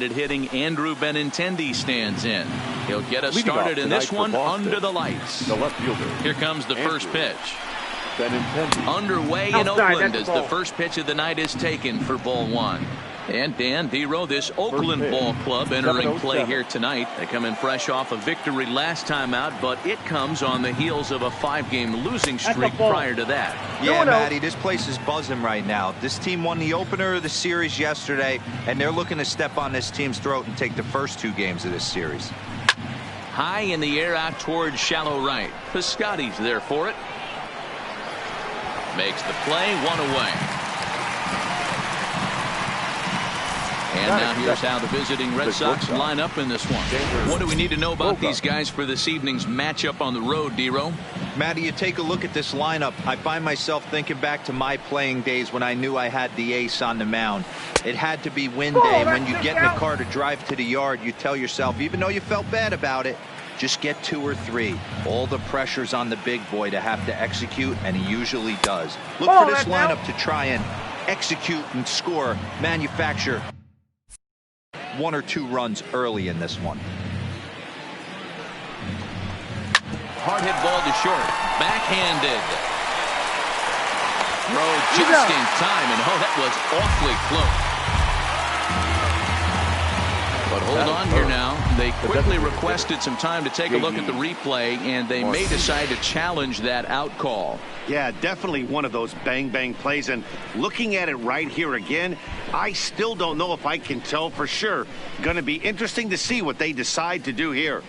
Hitting Andrew Benintendi stands in. He'll get us Leading started in this one Boston, under the lights. The left fielder. Here comes the Andrew first pitch. Benintendi. Underway in Oakland as the first pitch of the night is taken for ball one. And Dan Dero, this Oakland Ball Club entering play here tonight. They come in fresh off a victory last time out, but it comes on the heels of a 5-game losing streak prior to that. Yeah, Matty, this place is buzzing right now. This team won the opener of the series yesterday, and they're looking to step on this team's throat and take the first 2 games of this series. High in the air out towards shallow right. Piscotty's there for it. Makes the play, 1 away. And now here's how the visiting Red Sox line up in this one. What do we need to know about these guys for this evening's matchup on the road, Dero? Matty, you take a look at this lineup. I find myself thinking back to my playing days when I knew I had the ace on the mound. It had to be win day. When you get in the car to drive to the yard, you tell yourself, even though you felt bad about it, just get 2 or 3. All the pressure's on the big boy to have to execute, and he usually does. Look for this lineup to try and execute and score, manufacture 1 or 2 runs early in this one. Hard hit ball to short. Backhanded. Throw just in time, and that was awfully close. But hold on here now. They quickly requested some time to take a look at the replay, and they may decide to challenge that out call. Yeah, definitely one of those bang plays, and looking at it right here again, I still don't know if I can tell for sure. Going to be interesting to see what they decide to do here.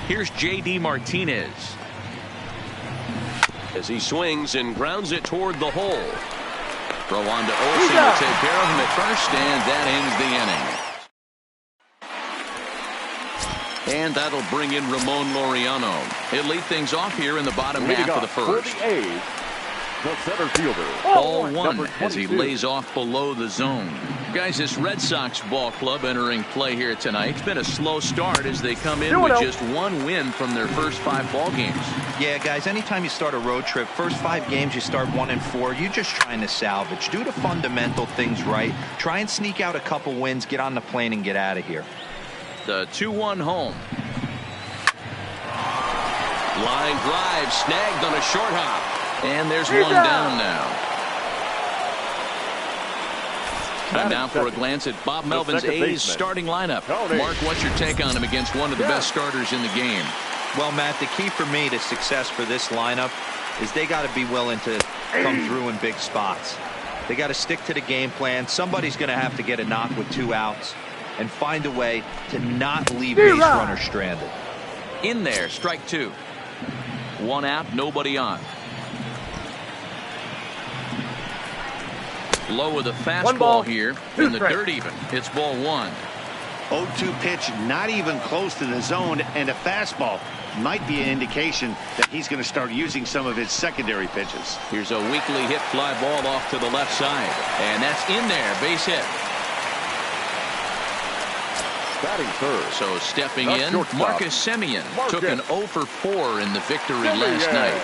Here's J.D. Martinez as he swings and grounds it toward the hole. Throw on to Olsen to take care of him at first, and that ends the inning. And that'll bring in Ramon Laureano. He'll lead things off here in the bottom half of the first. For the A's, the center fielder. Ball one as he lays off below the zone. Guys, this Red Sox ball club entering play here tonight. It's been a slow start as they come in with just 1 win from their first 5 ball games. Yeah, guys, anytime you start a road trip, first 5 games you start 1-4. You're just trying to salvage. Do the fundamental things right. Try and sneak out a couple wins, get on the plane, and get out of here. The 2-1 home. Line drive snagged on a short hop. And there's one down now. Time now for a glance at Bob Melvin's A's starting lineup. Mark, what's your take on him against one of the best starters in the game? Well, Matt, the key for me to success for this lineup is they got to be willing to come through in big spots. They got to stick to the game plan. Somebody's going to have to get a knock with 2 outs and find a way to not leave base runners stranded. In there, strike 2. 1 out, nobody on. Low with a fastball here in the dirt even. It's ball 1. 0-2 pitch, not even close to the zone, and a fastball might be an indication that he's going to start using some of his secondary pitches. Here's a weakly hit fly ball off to the left side, and that's in there, base hit. Batting third. So stepping in, Marcus Semien took an 0 for 4 in the victory last night.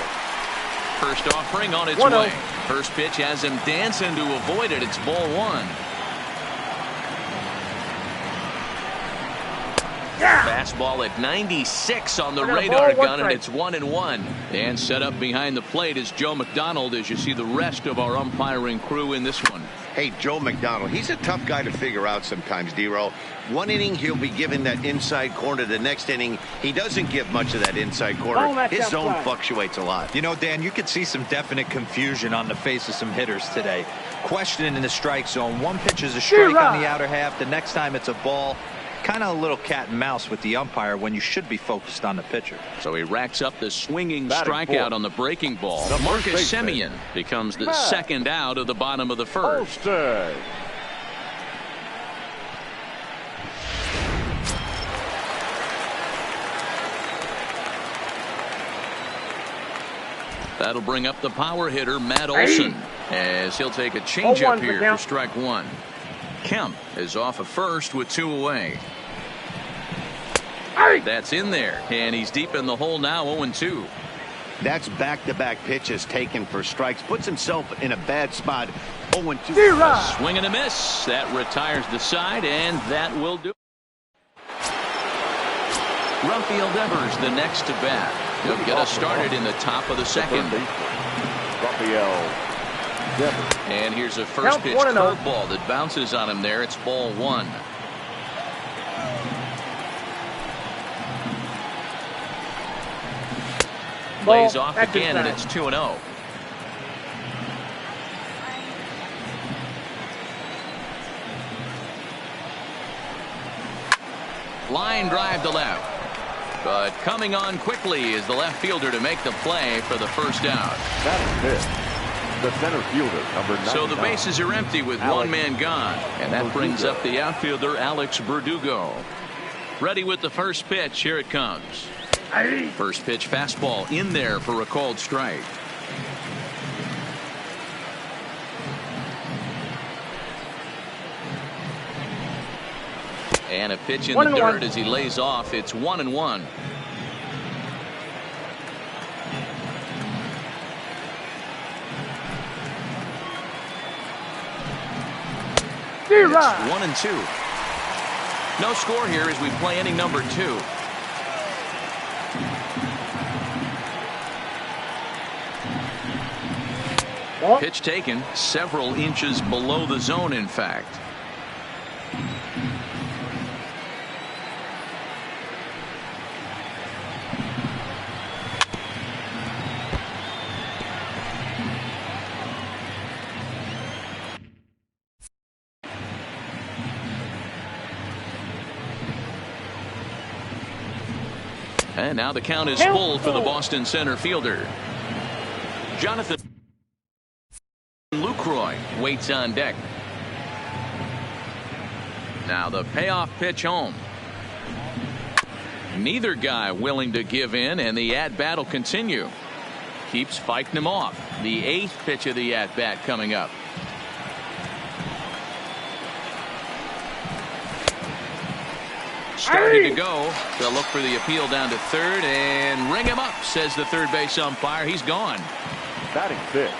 First offering on its way. First pitch has him dancing to avoid it. It's ball 1. Fastball at 96 on the radar gun, and it's 1-1. And set up behind the plate is Joe McDonald as you see the rest of our umpiring crew in this one. Hey, Joe McDonald, he's a tough guy to figure out sometimes, Dero. 1 inning, he'll be given that inside corner. The next inning, he doesn't give much of that inside corner. His zone fluctuates a lot. You know, Dan, you could see some definite confusion on the face of some hitters today. Questioning in the strike zone. One pitch is a strike on the outer half. The next time it's a ball. Kind of a little cat and mouse with the umpire when you should be focused on the pitcher. So he racks up the swinging strikeout on the breaking ball. Marcus Semien becomes the second out of the bottom of the first. That'll bring up the power hitter, Matt Olson, as he'll take a changeup here for strike 1. Kemp is off of first with 2 away. That's in there, and he's deep in the hole now, 0-2. That's back-to-back pitches taken for strikes. Puts himself in a bad spot. 0-2. A swing and a miss. That retires the side, and that will do. Rafael Devers, the next to bat. He'll get us started in the top of the second. Rafael Devers. And here's a first pitch curveball that bounces on him there. It's ball one. Lays off again, and it's 2-0. Line drive to left. But coming on quickly is the left fielder to make the play for the first out. That is it. The center fielder, number 99. So the bases are empty with one man gone. And that brings up the outfielder, Alex Verdugo. Ready with the first pitch. Here it comes. First pitch fastball in there for a called strike. And a pitch in the dirt as he lays off. It's 1-1. It's 1-2. No score here as we play inning number 2. Pitch taken several inches below the zone, in fact. And now the count is full for the Boston center fielder. Jonathan Lucroy waits on deck. Now the payoff pitch home. Neither guy willing to give in, and the at-bat will continue. Keeps fighting him off. The 8th pitch of the at-bat coming up. Starting to go. They'll look for the appeal down to third and ring him up, says the third base umpire. He's gone. Batting fifth.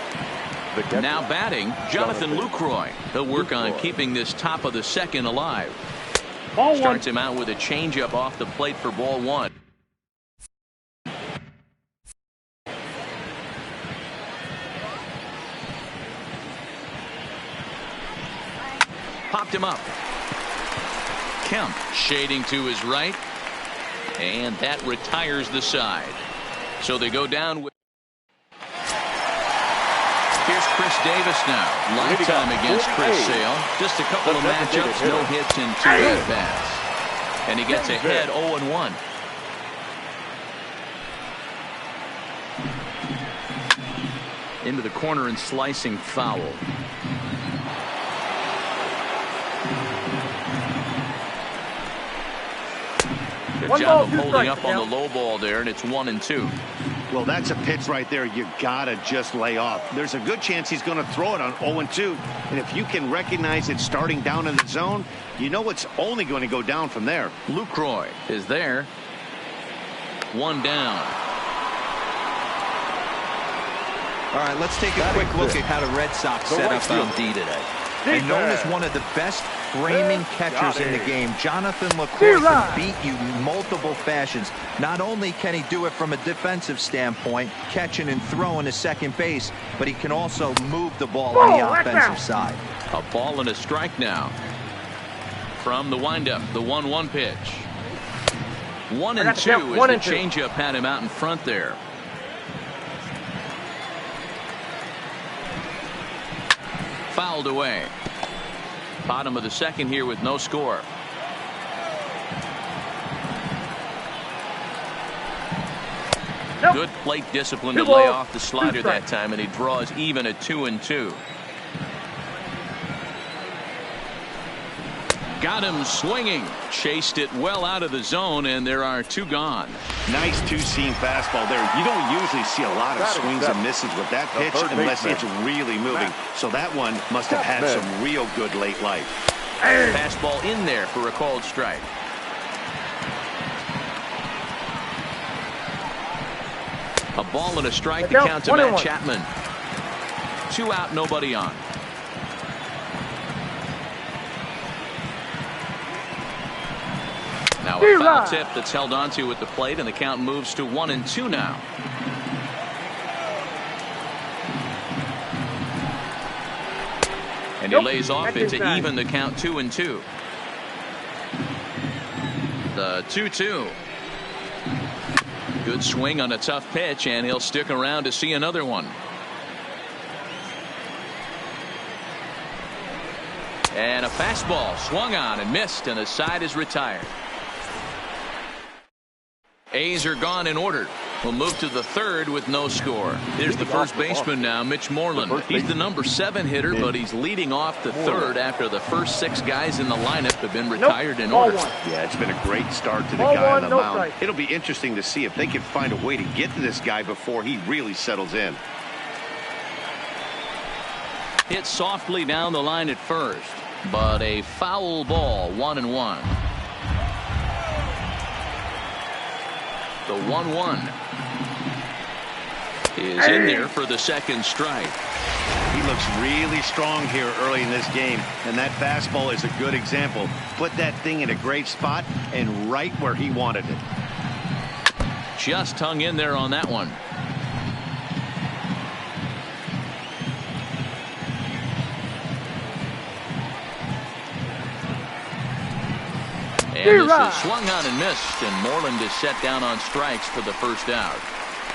Now batting, Jonathan Lucroy. He'll work on keeping this top of the second alive. Starts him out with a changeup off the plate for ball one. Popped him up. Kemp shading to his right, and that retires the side. So they go down with. Here's Chris Davis now. Lifetime against Chris Sale. Just a couple of matchups, no hits in 2 at-bats. And he gets ahead 0-1. Into the corner and slicing foul. Good job of holding up on the low ball there, and it's 1-2. Well, that's a pitch right there you gotta just lay off. There's a good chance he's going to throw it on 0-2, and if you can recognize it starting down in the zone, you know it's only going to go down from there. Lucroy is there. One down. All right, let's take a quick look at how the Red Sox set up on D today. And known as one of the best framing catchers in the game, Jonathan Lucroy can beat you multiple fashions. Not only can he do it from a defensive standpoint, catching and throwing to second base, but he can also move the ball on the offensive side. A ball and a strike now. From the windup, the 1-1 pitch. 1-2 as the changeup had him out in front there. Fouled away. Bottom of the second here with no score. Good plate discipline to lay off the slider that time, and he draws even at 2-2. Got him swinging. Chased it well out of the zone, and there are 2 gone. Nice two-seam fastball there. You don't usually see a lot of swings and misses with that pitch unless it's really moving. So that one must have had some real good late life. Fastball in there for a called strike. A ball and a strike to count to Matt Chapman. 2 out, nobody on. Now a foul tip that's held onto at the plate, and the count moves to 1-2 now. And he lays off it to even the count 2-2. The 2-2. Good swing on a tough pitch, and he'll stick around to see another one. And a fastball swung on and missed, and the side is retired. A's are gone in order. We'll move to the third with no score. Here's the first baseman now, Mitch Moreland. He's the number 7 hitter, but he's leading off the third after the first 6 guys in the lineup have been retired in order. Yeah, it's been a great start to the guy on the mound. It'll be interesting to see if they can find a way to get to this guy before he really settles in. Hit softly down the line at first, but a foul ball, 1-1. The 1-1 is in there for the second strike. He looks really strong here early in this game, and that fastball is a good example. Put that thing in a great spot and right where he wanted it. Just hung in there on that one. And this is swung on and missed, and Moreland is set down on strikes for the first out.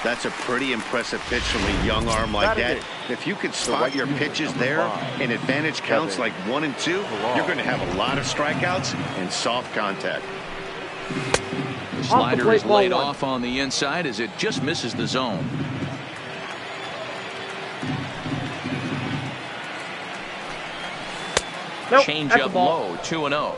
That's a pretty impressive pitch from a young arm like that. If you could spot your pitches there and advantage counts like 1 and 2, you're going to have a lot of strikeouts and soft contact. The slider is laid off on the inside as it just misses the zone. Change up low, 2-0.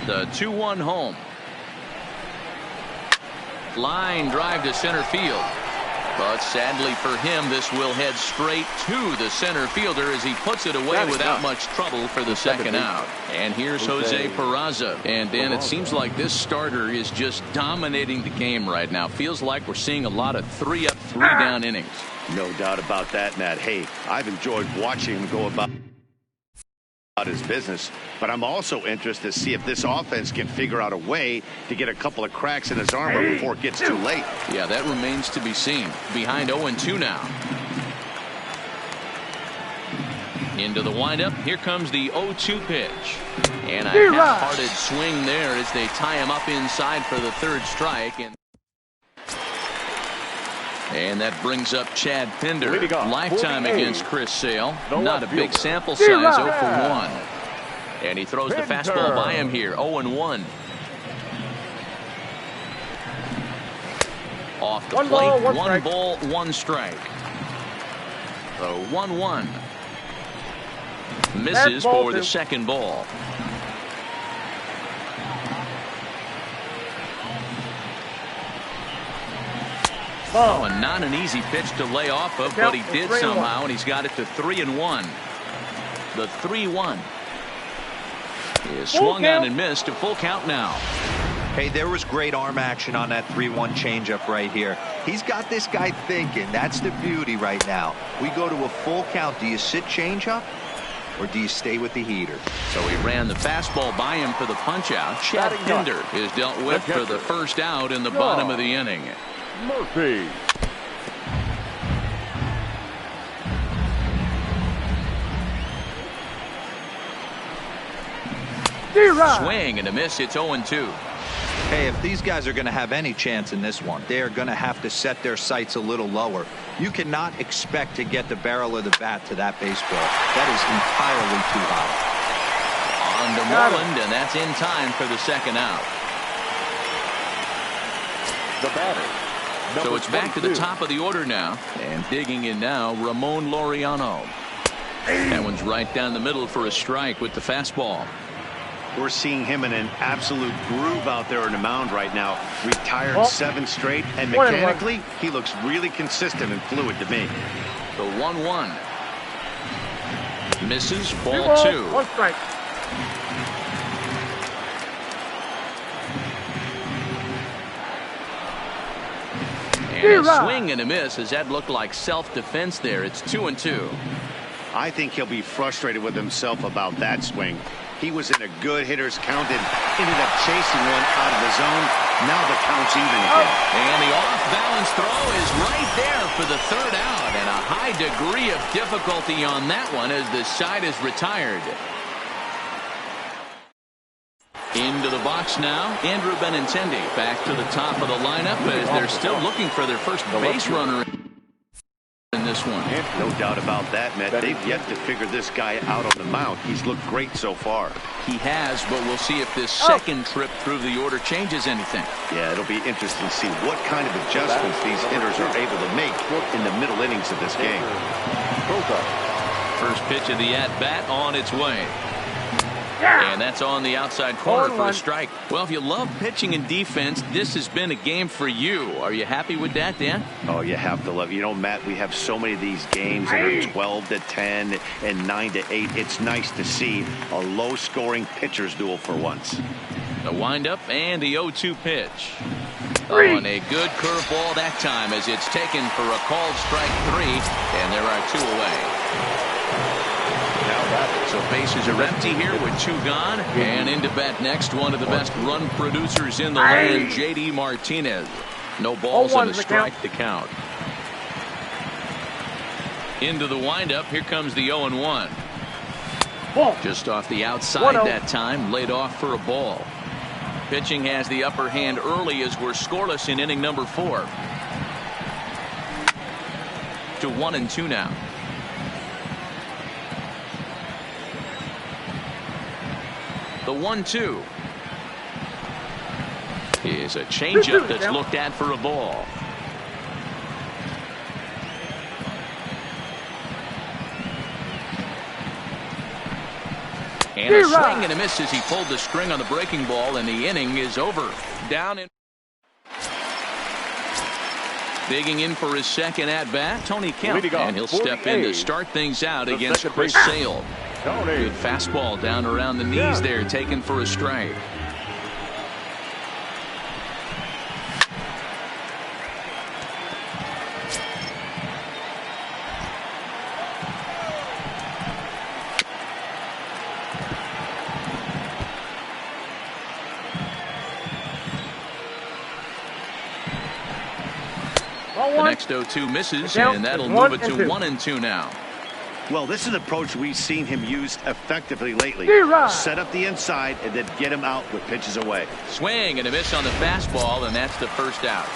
The 2-1 home. Line drive to center field. But sadly for him, this will head straight to the center fielder as he puts it away without much trouble for the second out. And here's Jose Peraza. And Dan, it seems like this starter is just dominating the game right now. Feels like we're seeing a lot of 3-up, 3-down innings. No doubt about that, Matt. Hey, I've enjoyed watching him go about his business, but I'm also interested to see if this offense can figure out a way to get a couple of cracks in his armor before it gets too late. Yeah, that remains to be seen. Behind 0-2 now. Into the windup. Here comes the 0-2 pitch. And a half-hearted swing there as they tie him up inside for the third strike. And that brings up Chad Pinder. Lifetime against Chris Sale. Not a big sample size, 0 for 1. And he throws the fastball by him here, 0-1. Off the plate, 1 ball, 1 strike. The 1-1. Misses for the second ball. Oh, and not an easy pitch to lay off of, but he did somehow, and he's got it to 3-1. The 3-1 is swung on and missed. A full count now. Hey, there was great arm action on that 3-1 changeup right here. He's got this guy thinking. That's the beauty right now. We go to a full count. Do you sit changeup or do you stay with the heater? So he ran the fastball by him for the punch out. Chad Pinder is dealt with for the first out in the bottom of the inning. Murphy. Swing and a miss. It's 0-2. Hey, if these guys are going to have any chance in this one, they are going to have to set their sights a little lower. You cannot expect to get the barrel of the bat to that baseball. That is entirely too high. On to Moreland, and that's in time for the second out. The batter. So it's back to the top of the order now, and digging in now, Ramon Laureano. That one's right down the middle for a strike with the fastball. We're seeing him in an absolute groove out there on the mound right now. Retired 7 straight, and mechanically, he looks really consistent and fluid to me. The 1-1. Misses, ball 2. 1 strike. And a swing and a miss. As that looked like self-defense there. It's 2-2. I think he'll be frustrated with himself about that swing. He was in a good hitter's count and ended up chasing one out of the zone. Now the count's even again. And the off-balance throw is right there for the 3rd out. And a high degree of difficulty on that one as the side is retired. Into the box now, Andrew Benintendi back to the top of the lineup as they're still looking for their first base runner in this one. No doubt about that, Matt. They've yet to figure this guy out on the mound. He's looked great so far. He has, but we'll see if this second trip through the order changes anything. Yeah, it'll be interesting to see what kind of adjustments these hitters are able to make in the middle innings of this game. First pitch of the at-bat on its way. And that's on the outside corner for a strike. Well, if you love pitching and defense, this has been a game for you. Are you happy with that, Dan? Oh, you have to love it. You know, Matt, we have so many of these games that are 12-10 and 9-8. It's nice to see a low-scoring pitcher's duel for once. The windup and the 0-2 pitch. On a good curveball that time as it's taken for a called strike 3, and there are 2 away. So bases are empty here with 2 gone. And into bat next, one of the best run producers in the land, J.D. Martinez. No balls and a strike to count. Into the windup, here comes the 0-1. Just off the outside that time, laid off for a ball. Pitching has the upper hand early as we're scoreless in inning number 4. To 1-2 now. The 1-2 is a changeup that's looked at for a ball. And a swing and a miss as he pulled the string on the breaking ball, and the inning is over. Down in. Digging in for his second at-bat, Tony Kemp, and he'll step in to start things out against Chris Sale. Good fastball down around the knees there, taken for a strike. The next 0-2 misses, and that'll move it to 1-2 now. Well, this is an approach we've seen him use effectively lately. Set up the inside and then get him out with pitches away. Swing and a miss on the fastball, and that's the first out.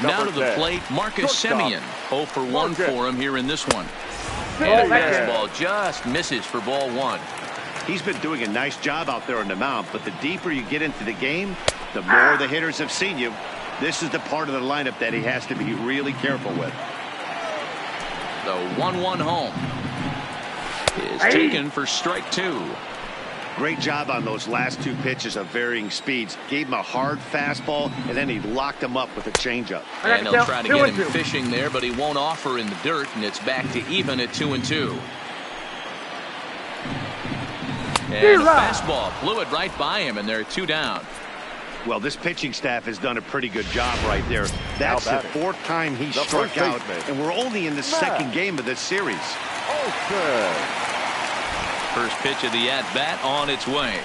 Now to the plate, Marcus Semien. 0 for 1 for him here in this one. And a fastball just misses for ball 1. He's been doing a nice job out there on the mound, but the deeper you get into the game, the more the hitters have seen you. This is the part of the lineup that he has to be really careful with. The 1-1 home is taken for strike 2. Great job on those last 2 pitches of varying speeds. Gave him a hard fastball, and then he locked him up with a changeup. And they'll try to get him fishing there, but he won't offer in the dirt, and it's back to even at 2-2. And the fastball blew it right by him, and there are 2 down. Well, this pitching staff has done a pretty good job right there. That's the 4th time he struck out, and we're only in the 2nd game of this series. First pitch of the at-bat on its way.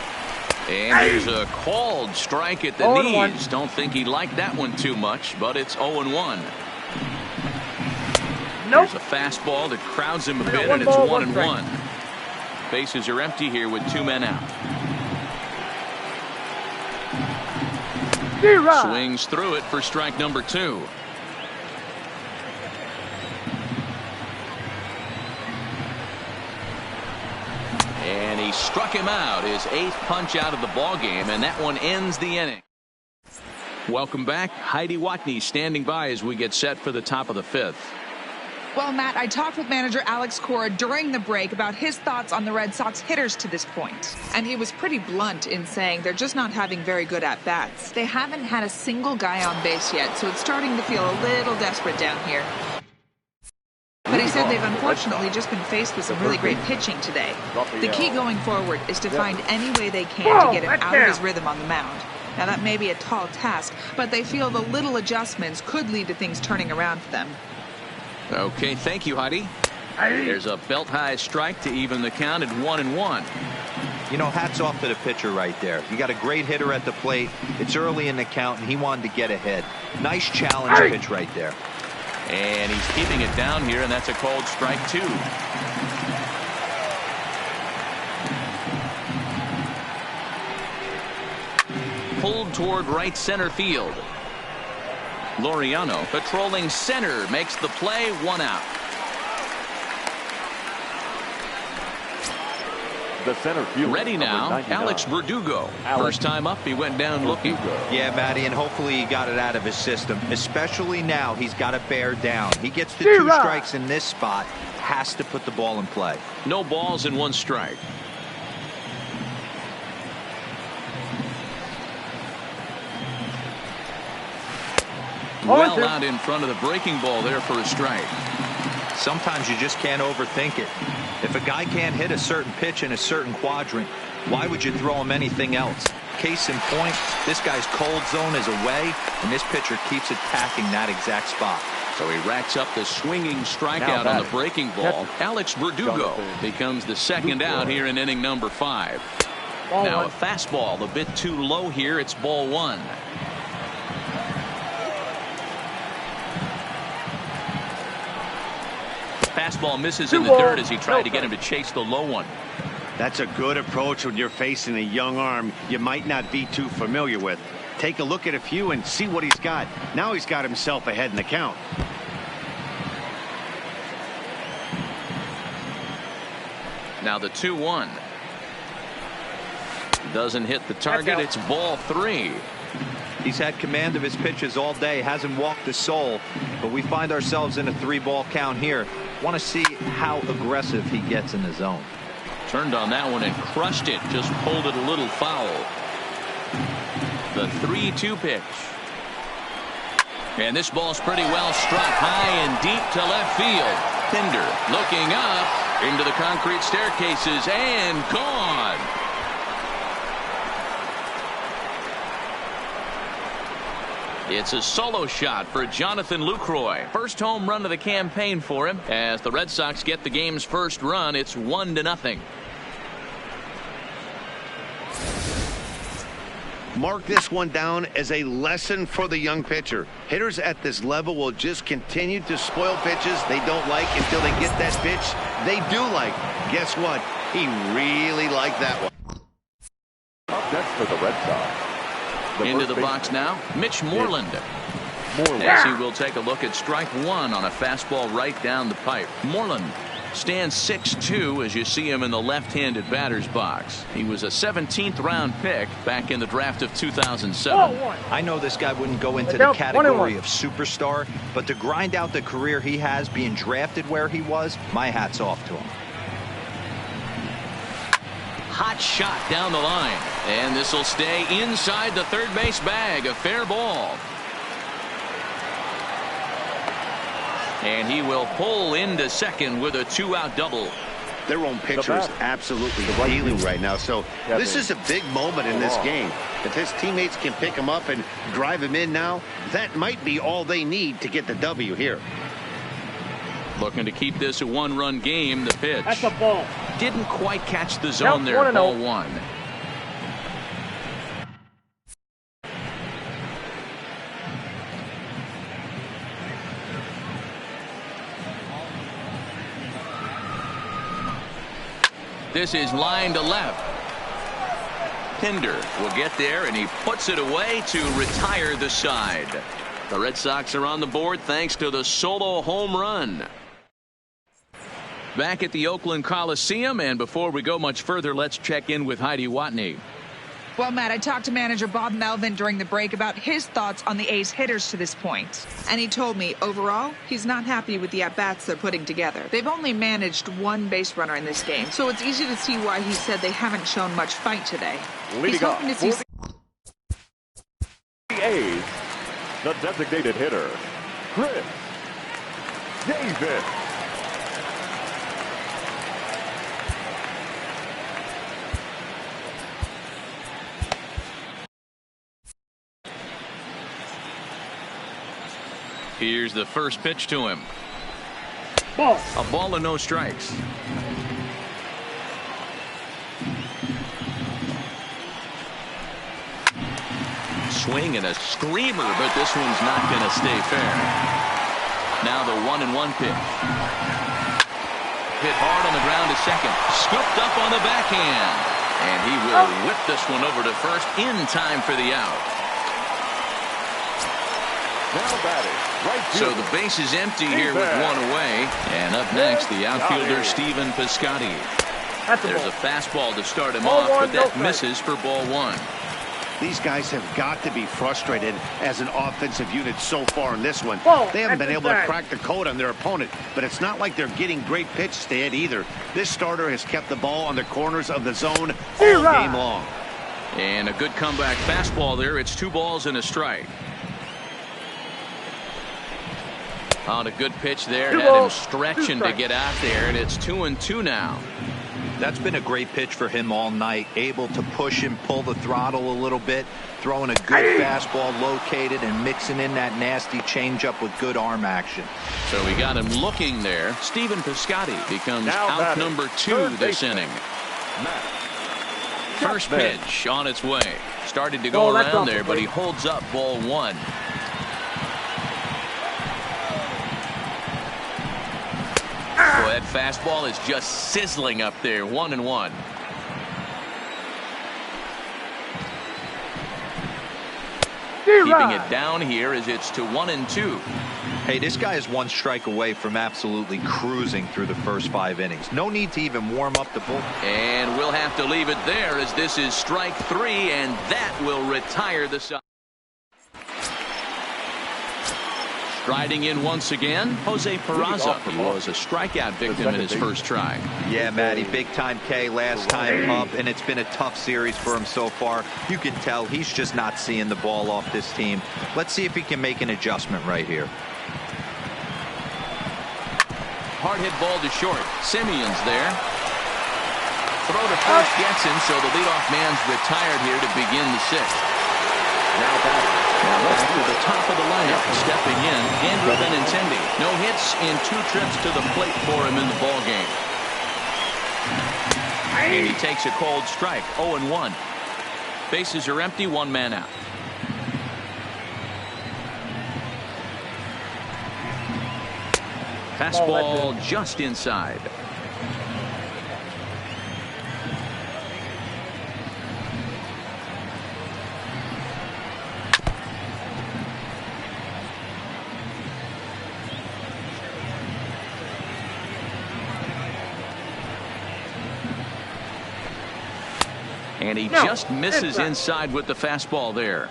And there's a called strike at the knees. Don't think he liked that one too much, but it's 0-1. There's a fastball that crowds him a bit, and it's 1-1. Bases are empty here with 2 men out. Swings through it for strike number 2. And he struck him out, his 8th punch out of the ball game, and that one ends the inning. Welcome back. Heidi Watney standing by as we get set for the top of the 5th. Well, Matt, I talked with manager Alex Cora during the break about his thoughts on the Red Sox hitters to this point. And he was pretty blunt in saying they're just not having very good at-bats. They haven't had a single guy on base yet, so it's starting to feel a little desperate down here. But he said they've unfortunately just been faced with some really great pitching today. The key going forward is to find any way they can to get him out of his rhythm on the mound. Now, that may be a tall task, but they feel the little adjustments could lead to things turning around for them. Okay, thank you, Heidi. There's a belt-high strike to even the count at 1-1. You know, hats off to the pitcher right there. You got a great hitter at the plate. It's early in the count, and he wanted to get ahead. Nice challenge pitch right there. And he's keeping it down here, and that's a called strike 2. Pulled toward right center field. Laureano patrolling center makes the play, 1 out. The center fielder, ready now, Alex Verdugo. First time up, he went down looking. Yeah, Matty, and hopefully he got it out of his system. Especially now, he's got to bear down. He gets the 2 strikes in this spot, has to put the ball in play. No balls and 1 strike. Well out in front of the breaking ball there for a strike. Sometimes you just can't overthink it. If a guy can't hit a certain pitch in a certain quadrant, why would you throw him anything else? Case in point, this guy's cold zone is away, and this pitcher keeps attacking that exact spot. So he racks up the swinging strikeout on the breaking ball. Alex Verdugo becomes the second out here in inning number 5. Now a fastball a bit too low here. It's ball 1. Fastball misses in the dirt as he tried to get him to chase the low one. That's a good approach when you're facing a young arm you might not be too familiar with. Take a look at a few and see what he's got. Now he's got himself ahead in the count. Now the 2-1. Doesn't hit the target. It's ball 3. He's had command of his pitches all day, hasn't walked a soul, but we find ourselves in a 3-ball count here. Want to see how aggressive he gets in the zone. Turned on that one and crushed it. Just pulled it a little foul. The 3-2 pitch. And this ball's pretty well struck high and deep to left field. Pinder looking up into the concrete staircases and gone. It's a solo shot for Jonathan Lucroy. First home run of the campaign for him. As the Red Sox get the game's first run, it's 1-0. Mark this one down as a lesson for the young pitcher. Hitters at this level will just continue to spoil pitches they don't like until they get that pitch they do like. Guess what? He really liked that one. That's for the Red Sox. Into the box now, Mitch Moreland. As he will take a look at strike 1 on a fastball right down the pipe. Moreland stands 6'2" as you see him in the left-handed batter's box. He was a 17th round pick back in the draft of 2007. I know this guy wouldn't go into the category of superstar, but to grind out the career he has being drafted where he was, my hat's off to him. Hot shot down the line, and this will stay inside the third base bag. A fair ball. And he will pull into second with a 2-out double. Their own pitcher is absolutely dealing right now, so this is a big moment in this game. If his teammates can pick him up and drive him in now, that might be all they need to get the W here. Looking to keep this a 1-run game. The pitch. That's a ball. Didn't quite catch the zone there. Ball 1. This is line to left. Pinder will get there, and he puts it away to retire the side. The Red Sox are on the board thanks to the solo home run. Back at the Oakland Coliseum, and before we go much further, let's check in with Heidi Watney. Well, Matt, I talked to manager Bob Melvin during the break about his thoughts on the A's hitters to this point. And he told me, overall, he's not happy with the at-bats they're putting together. They've only managed one base runner in this game, so it's easy to see why he said they haven't shown much fight today. He's hoping to see the A's, the designated hitter, Chris Davis. Here's the first pitch to him. Ball. A ball and no strikes. Swing and a screamer, but this one's not going to stay fair. Now the 1-1 pitch. Hit hard on the ground to second. Scooped up on the backhand. And he will whip this one over to first in time for the out. Now batting. Right so the base is empty here with one away. And up next, the outfielder, Stephen Piscotty. There's a fastball to start him off, but that misses for ball one. These guys have got to be frustrated as an offensive unit so far in this one. They haven't been able to crack the code on their opponent, but it's not like they're getting great pitches to hit either. This starter has kept the ball on the corners of the zone all game long. And a good comeback fastball there. It's 2 balls and a strike. On a good pitch there, had him stretching to get out there, and it's 2-2 now. That's been a great pitch for him all night. Able to push and pull the throttle a little bit, throwing a good fastball located and mixing in that nasty changeup with good arm action. So we got him looking there. Stephen Piscotty becomes out number 2 this inning. First pitch on its way. Started to go around there, but he holds up ball 1. Boy, that fastball is just sizzling up there. 1-1. Keeping it down here as it's to 1-2. Hey, this guy is 1 strike away from absolutely cruising through the first 5 innings. No need to even warm up the bull. And we'll have to leave it there as this is strike 3, and that will retire the side. Striding in once again, Jose Peraza. He was a strikeout victim in his first try. Yeah, Matty, big-time K last time up, and it's been a tough series for him so far. You can tell he's just not seeing the ball off this team. Let's see if he can make an adjustment right here. Hard hit ball to short. Simeon's there. Throw to first gets him, so the leadoff man's retired here to begin the 6th. Now back to the top of the lineup, stepping in, Andrew Benintendi. No hits in 2 trips to the plate for him in the ball game. And he takes a cold strike, 0-1. Bases are empty, 1 man out. Fastball just inside. And he just misses inside with the fastball there.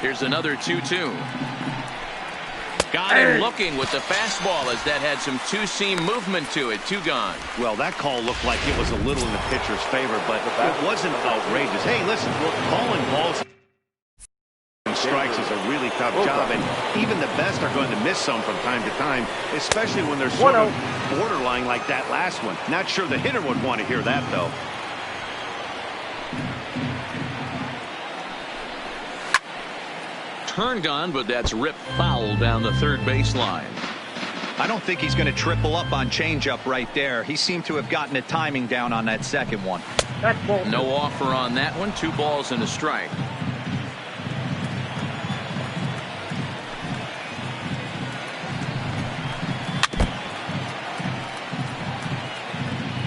Here's another 2-2. Got him looking with the fastball as that had some two-seam movement to it. 2 gone. Well, that call looked like it was a little in the pitcher's favor, but it wasn't outrageous. Hey, listen, calling balls and strikes is a really tough job, and even the best are going to miss some from time to time, especially when they're sort of borderline like that last one. Not sure the hitter would want to hear that, though. Turned on, but that's ripped foul down the third baseline. I don't think he's going to triple up on changeup right there. He seemed to have gotten the timing down on that second one. No offer on that one. 2 balls and a strike.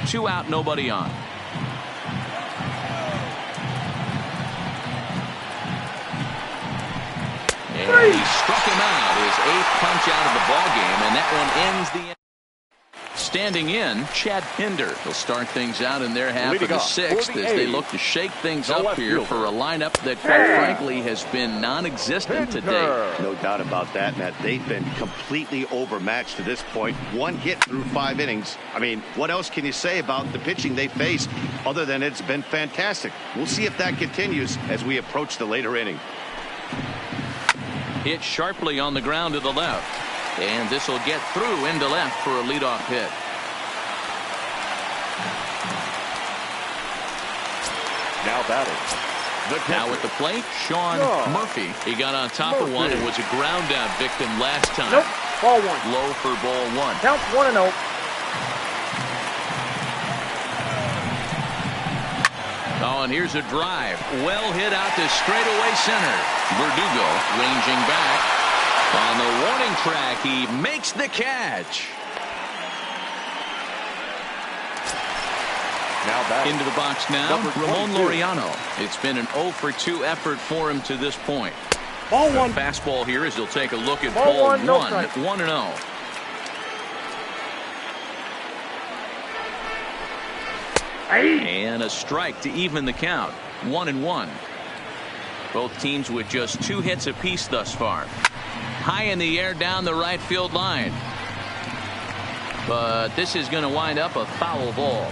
Two out, nobody on. And he struck him out, his 8th punch out of the ball game, and that one ends the inning. Standing in, Chad Pinder will start things out in their half of the 6th as they look to shake things up here for a lineup that, quite frankly, has been non-existent today. No doubt about that, Matt. They've been completely overmatched to this point. 1 hit through 5 innings. I mean, what else can you say about the pitching they faced other than it's been fantastic? We'll see if that continues as we approach the later inning. Hit sharply on the ground to the left. And this will get through into left for a leadoff hit. Now batting. Now at the plate, Sean Murphy. He got on top of one and was a ground out victim last time. Nope. Ball 1. Low for ball 1. Count 1-0. Oh, and here's a drive. Well hit out to straightaway center. Verdugo ranging back. On the warning track, he makes the catch. Now back. Into the box now, Ramon Laureano. It's been an 0-for-2 effort for him to this point. Ball 1. Fastball here as he'll take a look at Ball ball 1, no 1, strike. 1-0. And a strike to even the count, 1-1. Both teams with just 2 hits apiece thus far. High in the air down the right field line. But this is going to wind up a foul ball.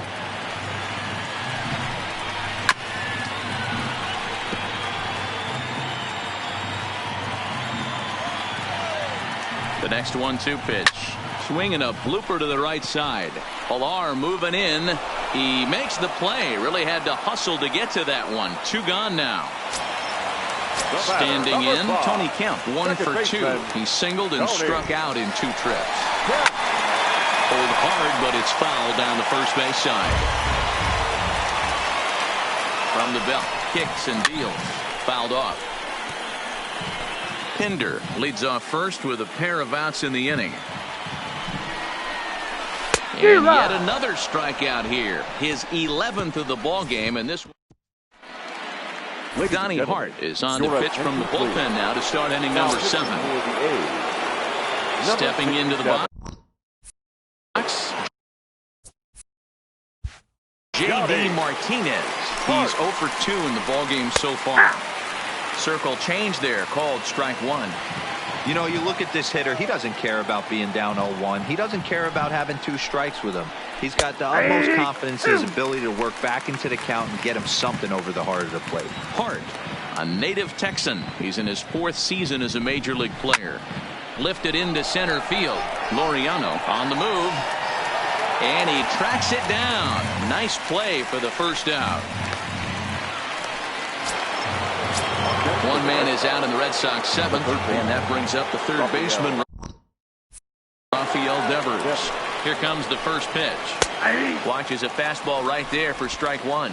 The next 1-2 pitch. Swinging a blooper to the right side. Pilar moving in. He makes the play. Really had to hustle to get to that one. 2 gone now. Standing in, Tony Kemp, 1 for 2. He singled and struck out in 2 trips. Pulled hard, but it's foul down the first base side. From the belt, kicks and deals. Fouled off. Pinder leads off first with a pair of outs in the inning. And yet another strikeout here. His 11th of the ball game, and this one. Donnie Hart is on to pitch from the bullpen now to start inning number 7. Stepping into the box. J.D. Martinez. He's 0 for 2 in the ball game so far. Circle change there, called strike 1. You know, you look at this hitter, he doesn't care about being down 0-1. He doesn't care about having 2 strikes with him. He's got the utmost confidence in his ability to work back into the count and get him something over the heart of the plate. Hart, a native Texan. He's in his 4th season as a major league player. Lifted into center field. Laureano on the move. And he tracks it down. Nice play for the first out. One man is out in the Red Sox 7th, and that brings up the 3rd baseman, Rafael Devers. Here comes the first pitch. Watches a fastball right there for strike 1.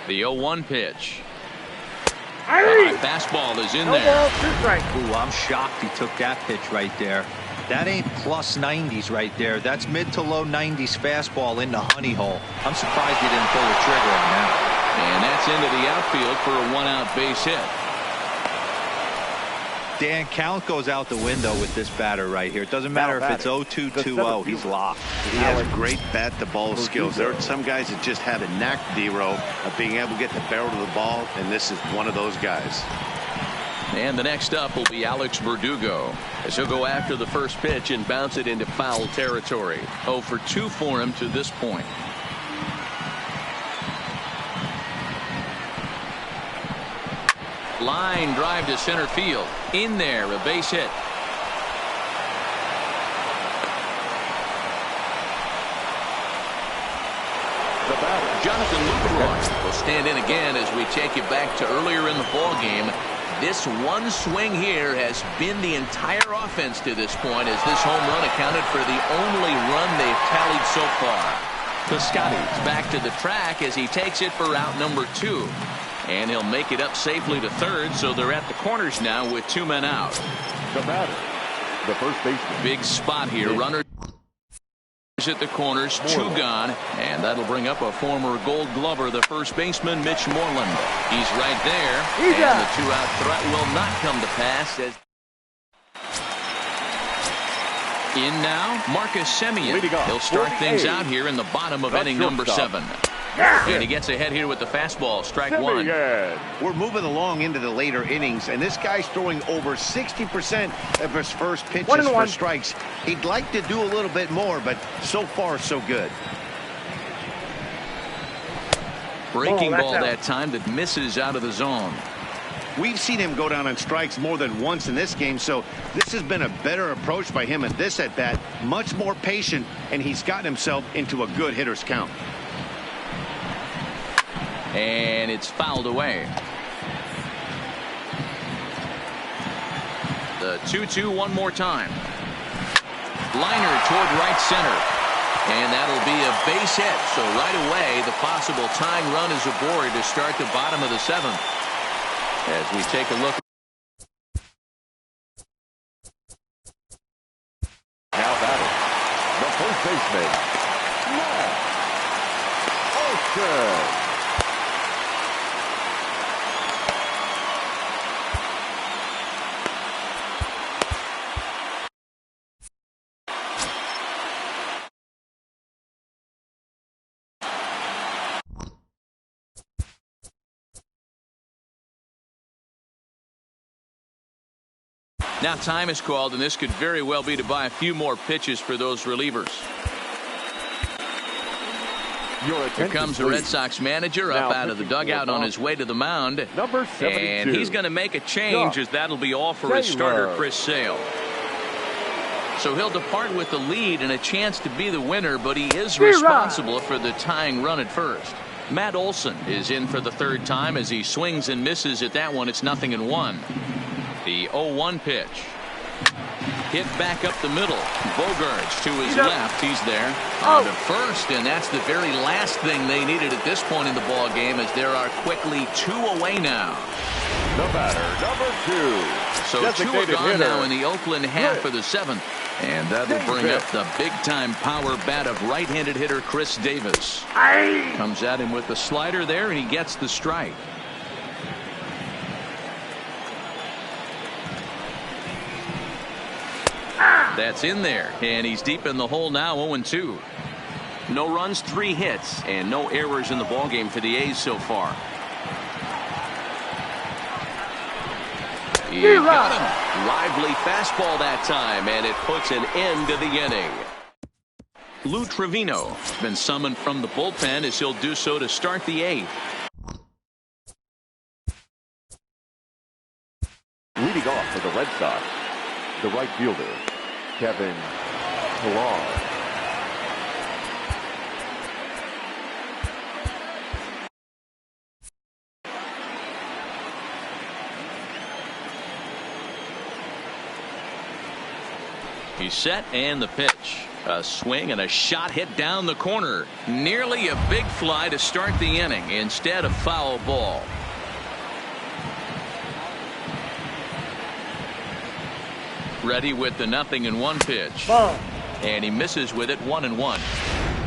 The 0-1 pitch. Fastball is in there. Ooh, I'm shocked he took that pitch right there. That ain't plus 90s right there. That's mid to low 90s fastball in the honey hole. I'm surprised he didn't pull the trigger on that. And that's into the outfield for a 1-out base hit. Dan, count goes out the window with this batter right here. It doesn't matter if it's 0-2, 2-0. He's locked. He has great bat-to-ball skills. There are some guys that just have a knack, D-Row, of being able to get the barrel to the ball, and this is one of those guys. And the next up will be Alex Verdugo, as he'll go after the first pitch and bounce it into foul territory. 0 for 2 for him to this point. Line drive to center field. In there, a base hit. Jonathan Lucroy will stand in again as we take you back to earlier in the ball game. This one swing here has been the entire offense to this point, as this home run accounted for the only run they've tallied so far. Piscotty's back to the track as he takes it for out number 2. And he'll make it up safely to 3rd, so they're at the corners now with 2 men out. The batter, the first baseman. Big spot here. Runner at the corners, 2 gone, and that'll bring up a former Gold Glover, the first baseman, Mitch Moreland. He's right there, and the 2-out threat will not come to pass. In now, Marcus Semien. He'll start things out here in the bottom of inning number 7. And he gets ahead here with the fastball, strike 1. We're moving along into the later innings, and this guy's throwing over 60% of his first pitches for strikes. He'd like to do a little bit more, but so far so good. Breaking ball that time that misses out of the zone. We've seen him go down on strikes more than once in this game, so this has been a better approach by him at this at-bat. Much more patient, and he's gotten himself into a good hitter's count. And it's fouled away. The 2-2 one more time. Liner toward right center. And that'll be a base hit. So right away, the possible tying run is aboard to start the bottom of the 7th. As we take a look. Now batting, the first baseman, Matt Olson. Now time is called, and this could very well be to buy a few more pitches for those relievers. Here comes the Red Sox manager up out of the dugout on his way to the mound. Number 72. And he's going to make a change, as that'll be all for his starter, Chris Sale. So he'll depart with the lead and a chance to be the winner, but he is responsible for the tying run at first. Matt Olson is in for the 3rd time as he swings and misses at that one. It's 0-1. The 0-1 pitch. Hit back up the middle. Bogarts to his left. He's there on to first, and that's the very last thing they needed at this point in the ball game, as there are quickly 2 away now. The batter, number 2. So 2 are gone now in the Oakland half of the 7th, and that'll bring up the big-time power bat of right-handed hitter Chris Davis. Comes at him with the slider there, and he gets the strike. That's in there, and he's deep in the hole now, 0-2. No runs, 3 hits, and no errors in the ballgame for the A's so far. He got him. Lively fastball that time, and it puts an end to the inning. Lou Trevino has been summoned from the bullpen, as he'll do so to start the 8th. Leading off for the Red Sox, the right fielder, Kevin Pillar. He's set, and the pitch. A swing and a shot hit down the corner. Nearly a big fly to start the inning. Instead, a foul ball. Ready with the 0-1 pitch. And he misses with it, 1-1.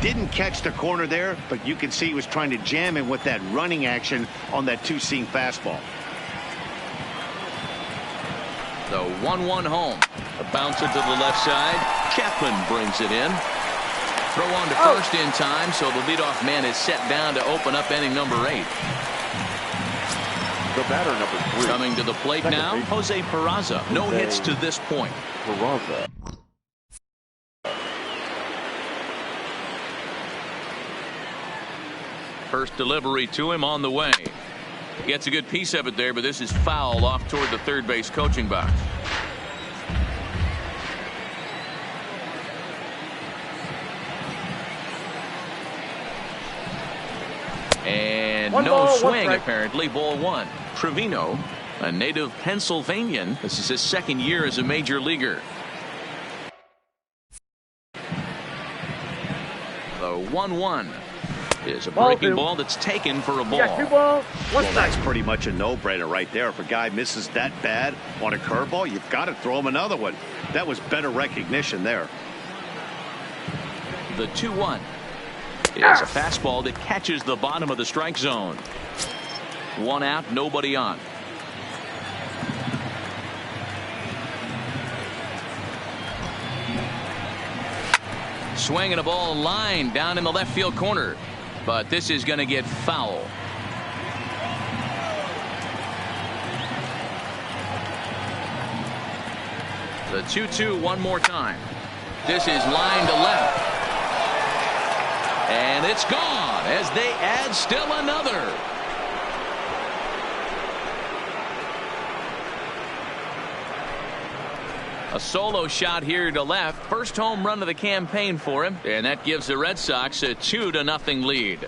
Didn't catch the corner there, but you can see he was trying to jam him with that running action on that 2-seam fastball. The 1-1 home. A bounce into the left side. Chapman brings it in. Throw on to first in time, so the leadoff man is set down to open up inning number 8. The batter, number 3. Coming to the plate now, Jose Peraza. No hits to this point. Peraza. First delivery to him on the way. Gets a good piece of it there, but this is foul off toward the third base coaching box. And no swing, apparently. Ball 1. Trevino, a native Pennsylvanian. This is his 2nd year as a major leaguer. The 1-1 is a breaking ball that's taken for a ball. Well, that's pretty much a no-brainer right there. If a guy misses that bad on a curveball, you've got to throw him another one. That was better recognition there. The 2-1 is a fastball that catches the bottom of the strike zone. 1 out, nobody on. Swinging a ball line down in the left field corner, but this is going to get foul. The 2-2 one more time. This is line to left. And it's gone as they add still another. A solo shot here to left. First home run of the campaign for him. And that gives the Red Sox a 2-0 lead.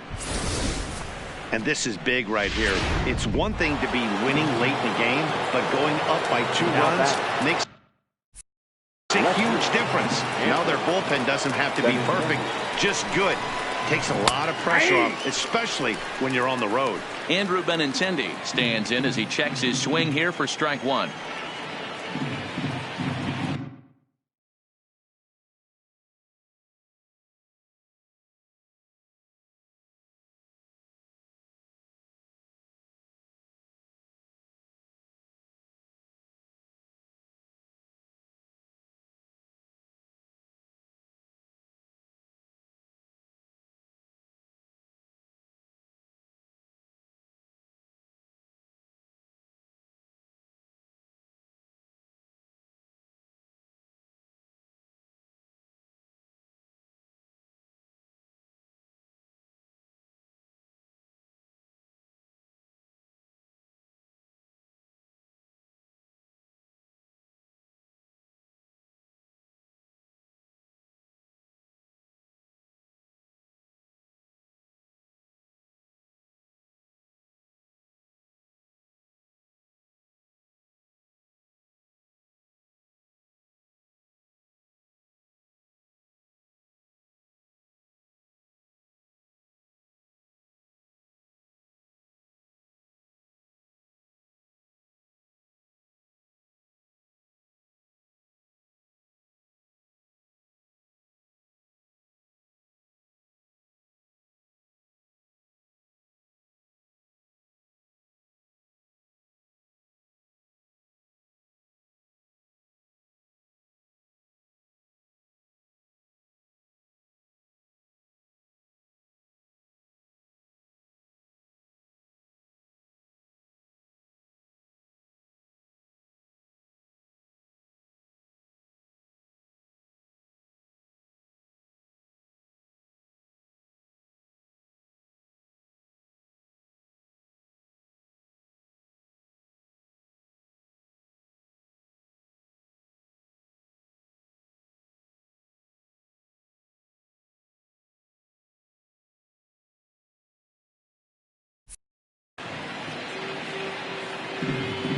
And this is big right here. It's one thing to be winning late in the game, but going up by 2 runs makes a huge difference. Now their bullpen doesn't have to be perfect, just good. Takes a lot of pressure off, especially when you're on the road. Andrew Benintendi stands in as he checks his swing here for strike 1.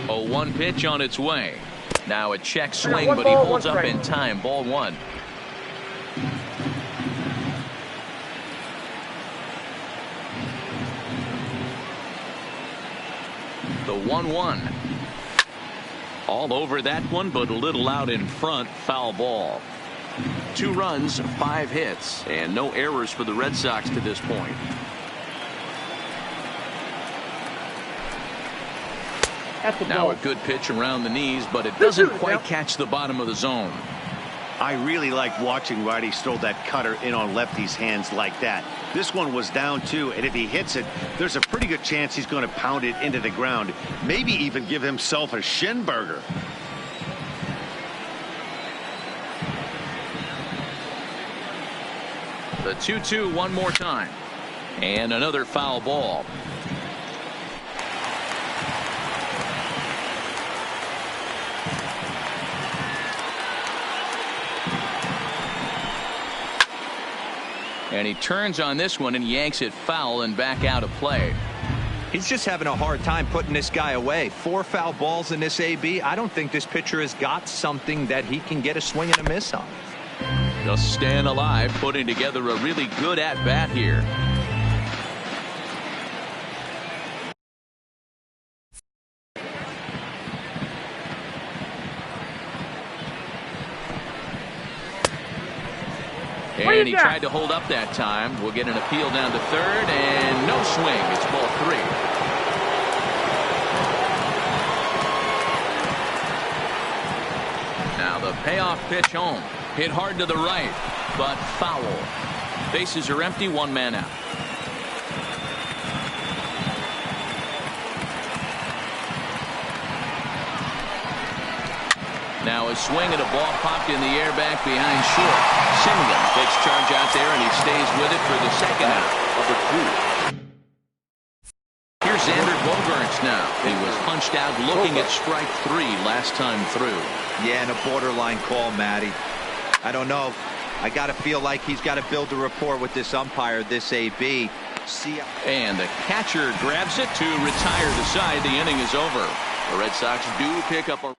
A 1 pitch on its way. Now a check swing, but he holds up in time. Ball 1. The 1-1. All over that one, but a little out in front. Foul ball. 2 runs, 5 hits, and no errors for the Red Sox to this point. Now a good pitch around the knees, but it doesn't quite catch the bottom of the zone. I really like watching righties throw that cutter in on lefty's hands like that. This one was down 2, and if he hits it, there's a pretty good chance he's going to pound it into the ground. Maybe even give himself a shin burger. The 2-2 one more time. And another foul ball. And he turns on this one and yanks it foul and back out of play. He's just having a hard time putting this guy away. 4 foul balls in this AB. I don't think this pitcher has got something that he can get a swing and a miss on. Just staying alive, putting together a really good at-bat here. And he tried to hold up that time. We'll get an appeal down to third, and no swing. It's ball 3. Now the payoff pitch home. Hit hard to the right, but foul. Bases are empty, 1 man out. Now a swing and a ball popped in the air back behind short. Simeon takes charge out there, and he stays with it for the second out. Number 2. Here's Xander Bogaerts now. He was punched out looking at strike 3 last time through. Yeah, and a borderline call, Matty. I don't know. I got to feel like he's got to build a rapport with this umpire, this AB. And the catcher grabs it to retire the side. The inning is over. The Red Sox do pick up a...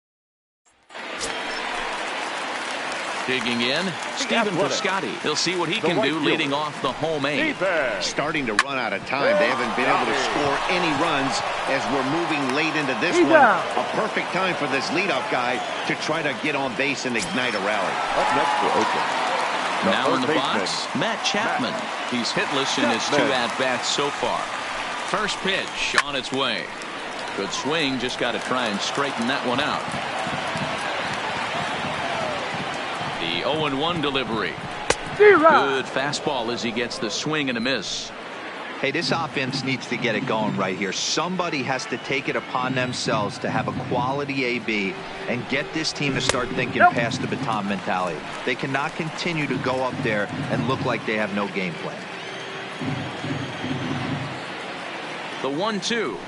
Digging in, Stephen Piscotty. He'll see what he can do leading off the home 8. Starting to run out of time. They haven't been able to score any runs as we're moving late into this one. A perfect time for this leadoff guy to try to get on base and ignite a rally. Up next for Oakland. Now in the box, Matt Chapman. He's hitless in his 2 at-bats so far. First pitch on its way. Good swing, just got to try and straighten that one out. The 0-1 delivery. Good fastball as he gets the swing and a miss. Hey, this offense needs to get it going right here. Somebody has to take it upon themselves to have a quality AB and get this team to start thinking past the baton mentality. They cannot continue to go up there and look like they have no game plan. The 1-2.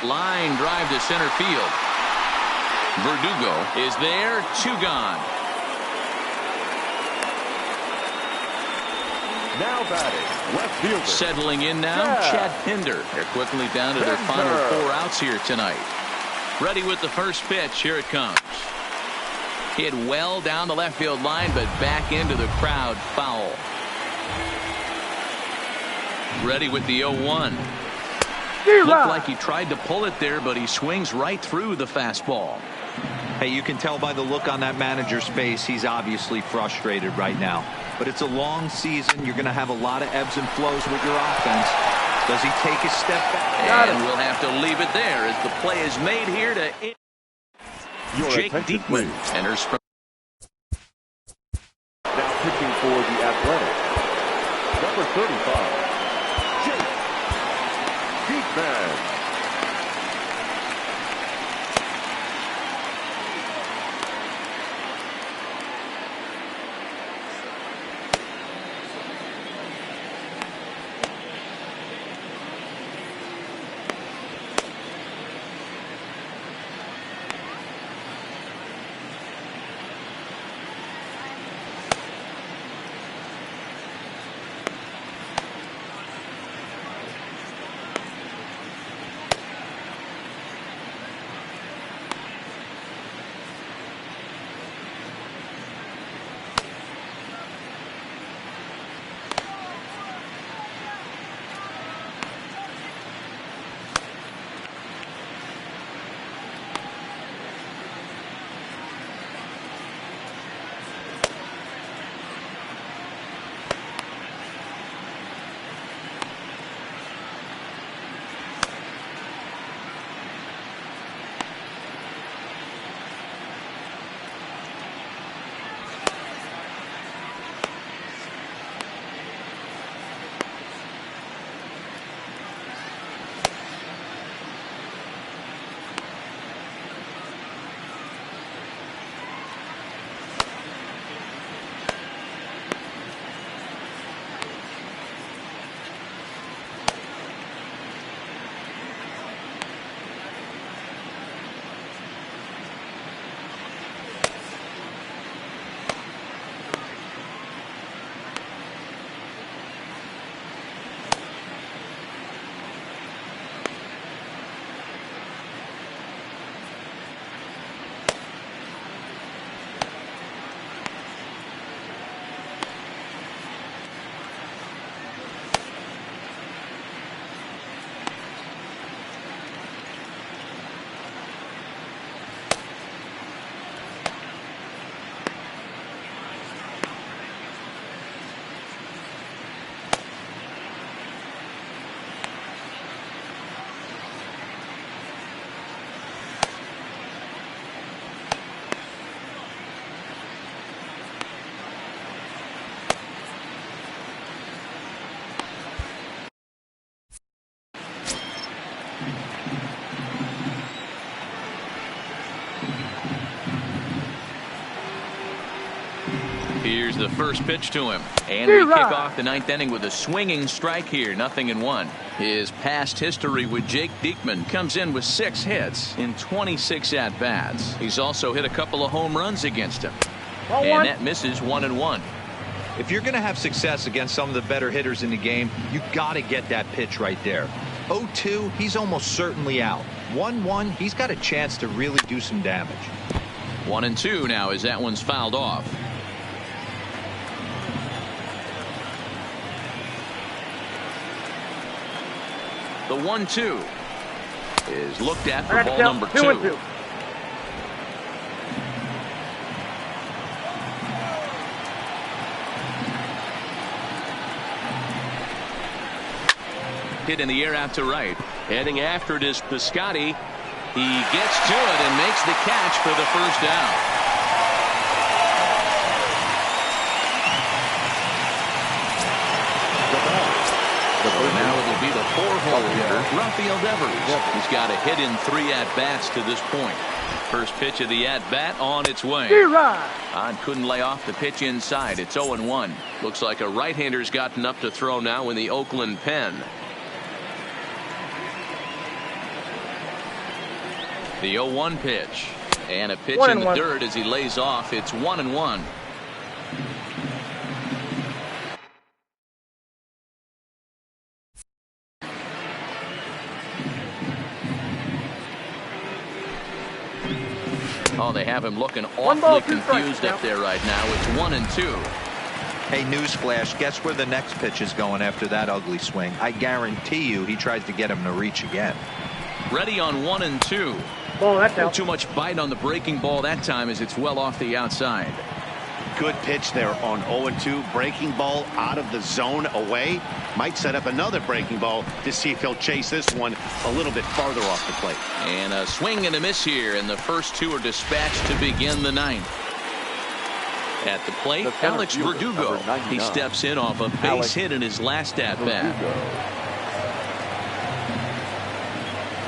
Line drive to center field. Verdugo is there, 2 gone. Now batting, left fielder. Settling in now, Chad Pinder. They're quickly down to their final 4 outs here tonight. Ready with the first pitch. Here it comes. Hit well down the left field line, but back into the crowd. Foul. Ready with the 0-1. Looked like he tried to pull it there, but he swings right through the fastball. Hey, you can tell by the look on that manager's face, he's obviously frustrated right now. But it's a long season. You're going to have a lot of ebbs and flows with your offense. Does he take a step back? And we'll have to leave it there as the play is made here to... Jake Diekman enters from... Now pitching for the Athletics. Number 35, Jake Diekman. Here's the first pitch to him. And we kick off the ninth inning with a swinging strike here. 0-1. His past history with Jake Diekman comes in with 6 hits in 26 at-bats. He's also hit a couple of home runs against him. And that misses 1-1. If you're going to have success against some of the better hitters in the game, you got to get that pitch right there. 0-2, he's almost certainly out. 1-1, he's got a chance to really do some damage. 1-2 now as that one's fouled off. The 1-2 is looked at for ball number 2. Hit in the air out to right. Heading after it is Piscotty. He gets to it and makes the catch for the first down. Now it'll be the 4-hole hitter, Rafael Devers. He's got a hit in 3 at-bats to this point. First pitch of the at-bat on its way. Hahn couldn't lay off the pitch inside. It's 0-1. Looks like a right-hander's gotten up to throw now in the Oakland pen. The 0-1 pitch. And a pitch in the dirt as he lays off. It's 1-1. Oh, they have him looking awfully confused up there right now. It's 1-2. Hey, newsflash, guess where the next pitch is going after that ugly swing? I guarantee you he tries to get him to reach again. Ready on 1-2. Not too much bite on the breaking ball that time as it's well off the outside. Good pitch there on 0-2. Breaking ball out of the zone away. Might set up another breaking ball to see if he'll chase this one a little bit farther off the plate. And a swing and a miss here, and the first 2 are dispatched to begin the ninth. At the plate, Alex Verdugo. He steps in off a base hit in his last at-bat.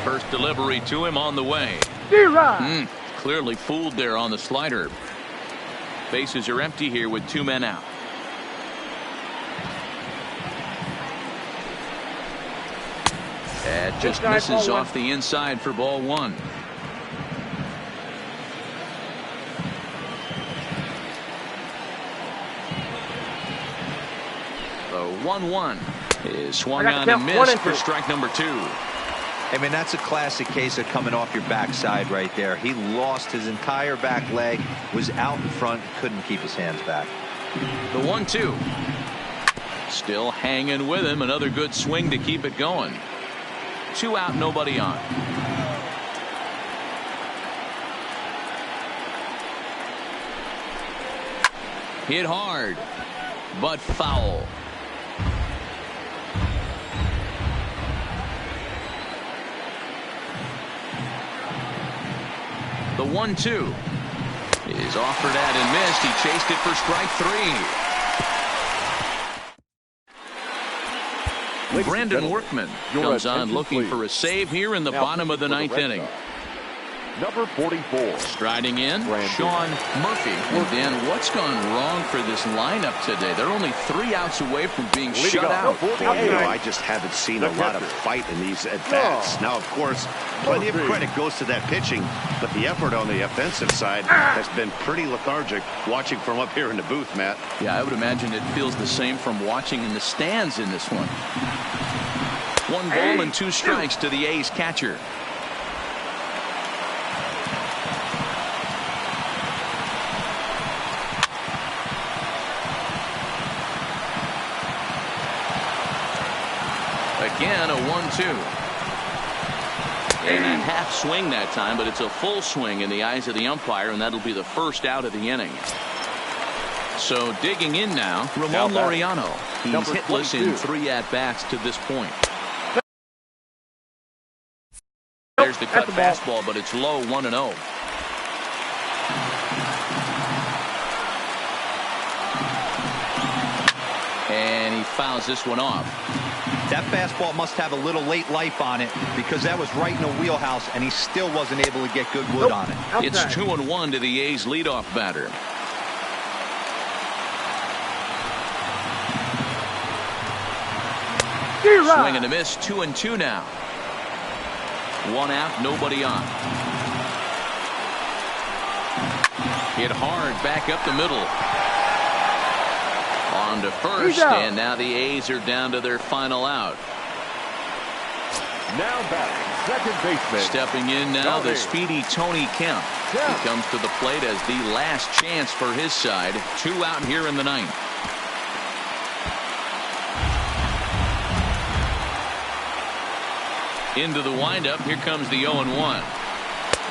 First delivery to him on the way. Clearly fooled there on the slider. Bases are empty here with 2 men out. That just misses off the inside for ball 1. The 1-1 is swung on and missed for strike number 2. I mean, that's a classic case of coming off your backside right there. He lost his entire back leg, was out in front, couldn't keep his hands back. The 1-2. Still hanging with him. Another good swing to keep it going. 2 out, nobody on. Hit hard, but foul. The 1-2 is offered at and missed. He chased it for strike 3. Brandon Workman comes on looking for a save here in the bottom of the ninth inning. Number 44. Striding in, Sean Murphy. And Dan, what's gone wrong for this lineup today? They're only 3 outs away from being shut out. I just haven't seen a lot of fight in these at-bats. Now, of course, plenty of credit goes to that pitching, but the effort on the offensive side has been pretty lethargic watching from up here in the booth, Matt. Yeah, I would imagine it feels the same from watching in the stands in this one. 1 ball and 2 strikes to the A's catcher. Again, a 1-2. And a half swing that time, but it's a full swing in the eyes of the umpire, and that'll be the first out of the inning. So digging in now, Ramon Laureano. He's hitless in 3 at-bats to this point. There's the cut fastball, but it's low, 1-0. And he fouls this one off. That fastball must have a little late life on it because that was right in the wheelhouse, and he still wasn't able to get good wood on it. It's 2-1 to the A's leadoff batter. Swing and a miss, 2-2 now. One out, nobody on. Hit hard, back up the middle. On to first, and now the A's are down to their final out. Now batting, second baseman. Stepping in now, the speedy Tony Kemp. He comes to the plate as the last chance for his side. 2 out here in the ninth. Into the windup, here comes the 0-1.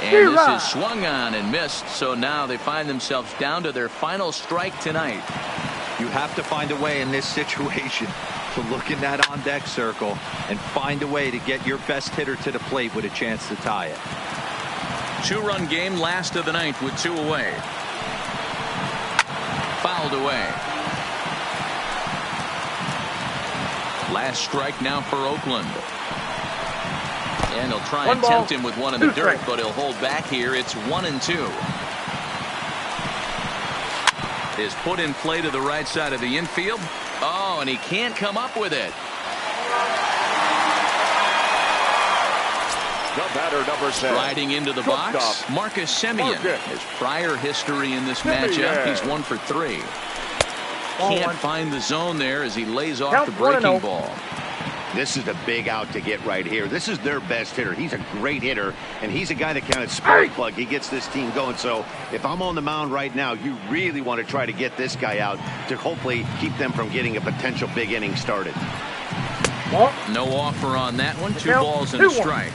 And this is swung on and missed, so now they find themselves down to their final strike tonight. You have to find a way in this situation to look in that on-deck circle and find a way to get your best hitter to the plate with a chance to tie it. 2-run game, last of the ninth with 2 away. Fouled away. Last strike now for Oakland. And he'll try and tempt him with one in the dirt, but he'll hold back here. It's 1-2. Is put in play to the right side of the infield. Oh, and he can't come up with it. The batter, number 10. Striding into the box, Marcus Semien. His prior history in this matchup, he's 1 for 3. Can't find the zone there as he lays off the breaking ball. This is the big out to get right here. This is their best hitter. He's a great hitter, and he's a guy that kind of spark plug. He gets this team going. So if I'm on the mound right now, you really want to try to get this guy out to hopefully keep them from getting a potential big inning started. No offer on that one. 2 balls and a strike.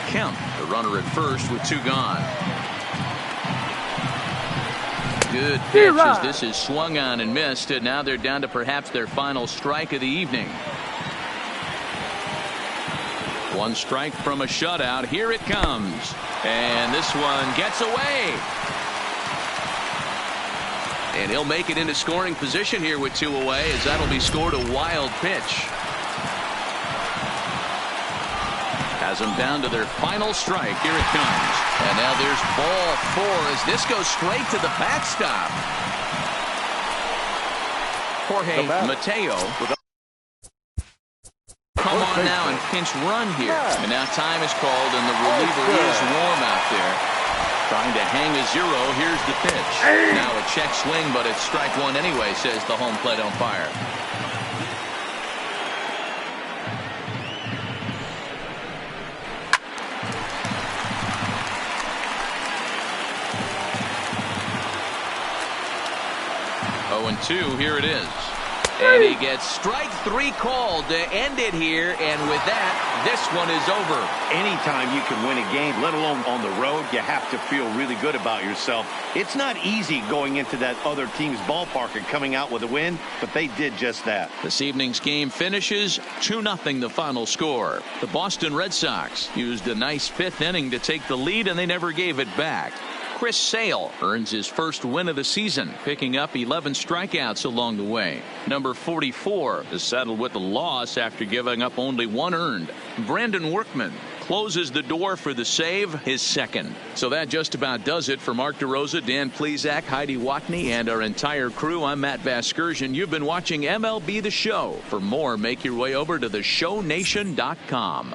Kemp, the runner at first with 2 gone. Good pitch as this is swung on and missed, and now they're down to perhaps their final strike of the evening. 1 strike from a shutout. Here it comes. And this one gets away. And he'll make it into scoring position here with 2 away, as that'll be scored a wild pitch. Has them down to their final strike. Here it comes. And now there's ball 4 as this goes straight to the backstop. Jorge Mateo. Come on now and pinch run here. And now time is called and the reliever is warm out there. Trying to hang a 0. Here's the pitch. Now a check swing, but it's strike 1 anyway, says the home plate umpire. Oh, 2, here it is. And he gets strike 3 called to end it here, and with that, this one is over. Anytime you can win a game, let alone on the road, you have to feel really good about yourself. It's not easy going into that other team's ballpark and coming out with a win, but they did just that. This evening's game finishes 2-0 the final score. The Boston Red Sox used a nice 5th inning to take the lead, and they never gave it back. Chris Sale earns his first win of the season, picking up 11 strikeouts along the way. Number 44 is settled with a loss after giving up only 1 earned. Brandon Workman closes the door for the save, his 2nd. So that just about does it for Mark DeRosa, Dan Plesac, Heidi Watney, and our entire crew. I'm Matt Vasgersian. You've been watching MLB The Show. For more, make your way over to theshownation.com.